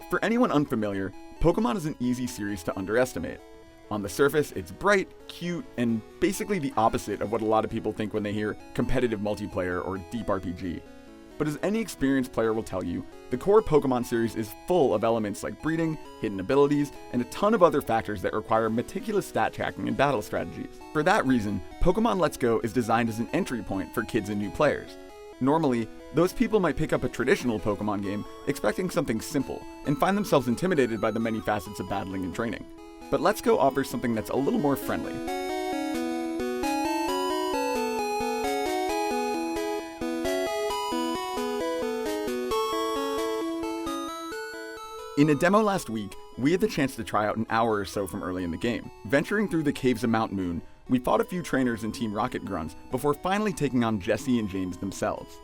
For anyone unfamiliar, Pokemon is an easy series to underestimate. On the surface, it's bright, cute, and basically the opposite of what a lot of people think when they hear competitive multiplayer or deep RPG. But as any experienced player will tell you, the core Pokemon series is full of elements like breeding, hidden abilities, and a ton of other factors that require meticulous stat tracking and battle strategies. For that reason, Pokemon Let's Go is designed as an entry point for kids and new players. Normally, those people might pick up a traditional Pokemon game expecting something simple, and find themselves intimidated by the many facets of battling and training. But Let's Go offers something that's a little more friendly. In a demo last week, we had the chance to try out an hour or so from early in the game. Venturing through the caves of Mount Moon, we fought a few trainers and Team Rocket grunts before finally taking on Jesse and James themselves.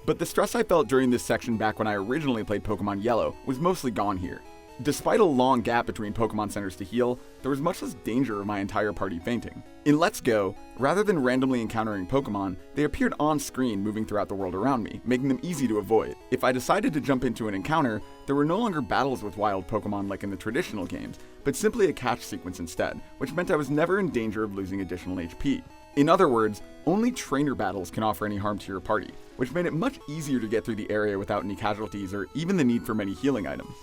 But the stress I felt during this section back when I originally played Pokemon Yellow was mostly gone here. Despite a long gap between Pokemon centers to heal, there was much less danger of my entire party fainting. In Let's Go, rather than randomly encountering Pokemon, they appeared on screen moving throughout the world around me, making them easy to avoid. If I decided to jump into an encounter, there were no longer battles with wild Pokemon like in the traditional games, but simply a catch sequence instead, which meant I was never in danger of losing additional HP. In other words, only trainer battles can offer any harm to your party, which made it much easier to get through the area without any casualties or even the need for many healing items.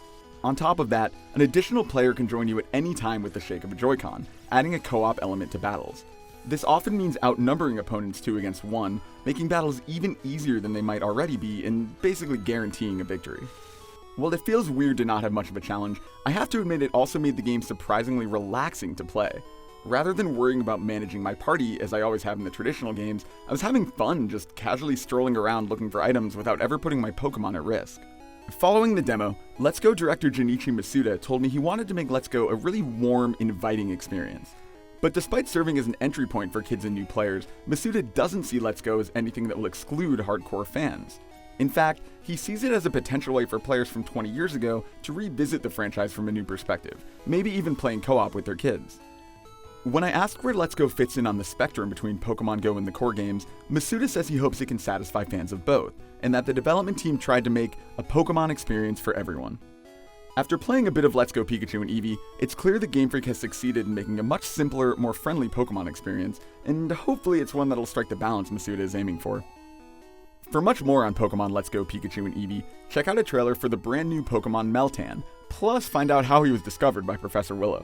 On top of that, an additional player can join you at any time with the shake of a Joy-Con, adding a co-op element to battles. This often means outnumbering opponents 2 against 1, making battles even easier than they might already be and basically guaranteeing a victory. While it feels weird to not have much of a challenge, I have to admit it also made the game surprisingly relaxing to play. Rather than worrying about managing my party as I always have in the traditional games, I was having fun just casually strolling around looking for items without ever putting my Pokemon at risk. Following the demo, Let's Go director Junichi Masuda told me he wanted to make Let's Go a really warm, inviting experience. But despite serving as an entry point for kids and new players, Masuda doesn't see Let's Go as anything that will exclude hardcore fans. In fact, he sees it as a potential way for players from 20 years ago to revisit the franchise from a new perspective, maybe even playing co-op with their kids. When I asked where Let's Go fits in on the spectrum between Pokemon Go and the core games, Masuda says he hopes it can satisfy fans of both, and that the development team tried to make a Pokemon experience for everyone. After playing a bit of Let's Go Pikachu and Eevee, it's clear that Game Freak has succeeded in making a much simpler, more friendly Pokemon experience, and hopefully it's one that'll strike the balance Masuda is aiming for. For much more on Pokemon Let's Go Pikachu and Eevee, check out a trailer for the brand new Pokemon Meltan, plus find out how he was discovered by Professor Willow.